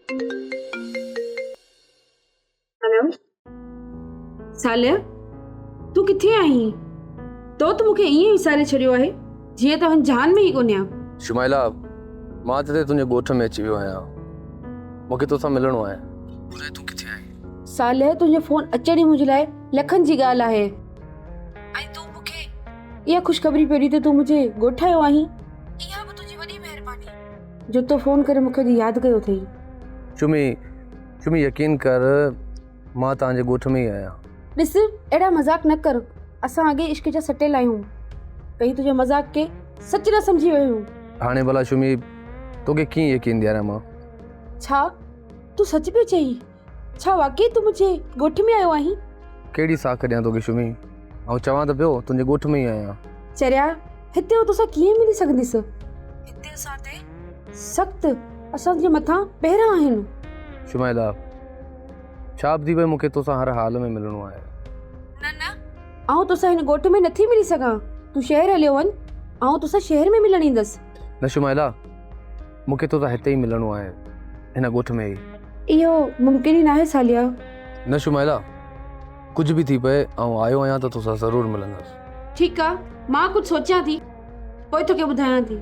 Hello सालिया, तू किथे आहीं? तो मूंखे ईअं विसारे छॾियो आहे जीअं त जान में ई कोन्हे आ। शुमाइला, मां त तुंहिंजे ॻोठ में अची वियो आहियां। मूंखे तोसां मिलणो आहे। ॿुधाए तूं किथे आहीं? सालिया, तुंहिंजो फोन अचण ई मुंहिंजे लाइ लखनि जी ॻाल्हि आहे। ऐं तूं मूंखे इहा ख़ुशख़बरी पियो ॾी त तूं मुंहिंजे ॻोठ आयो आहीं। इहा बि तुंहिंजी वॾी महिरबानी जो तो फोन करे मूंखे यादि कयो अथई। शुमी यकीन कर, मां तव्हांजे ॻोठ में ई आहियां। ॾिस, अहिड़ा मज़ाक न कर। असां अॻे इश्क जा सटियल आहियूं। कहीं तुंहिंजे मज़ाक खे सच न सम्झी वियूं। हाणे भला शुमी, तोखे कीअं यकीन ॾियारां मां? छा तूं सच पियो चई? छा वाकई तूं मुंहिंजे ॻोठ में आयो आहीं? कहिड़ी साख ॾियां तोखे शुमी? ऐं चवां त पियो तुंहिंजे ॻोठ में ई आहियां। चरिया, हिते तोसां कीअं मिली सघंदसि? हिते असां ते सख़्तु असांजे मथां पहिरां आहिनि। शुमाइला, छा बि थी वई, मूंखे तोसां हर हाल में मिलणो आहे। न, आउं तोसां हिन ॻोठ में नथी मिली सघां। तूं शहर हलियो वञ, आउं तोसां शहर में मिलण ईंदसि। न शुमाइला, मूंखे तोसां हिते ई मिलणो आहे, हिन ॻोठ में ई। इहो मुमकिन ई न आहे सालिया। न शुमाइला, कुझु बि थी पए, आउं आयो आहियां त तोसां ज़रूरु मिलंदसि। ठीकु आहे, मां कुझु सोचियां थी, पोइ तोखे ॿुधायां थी।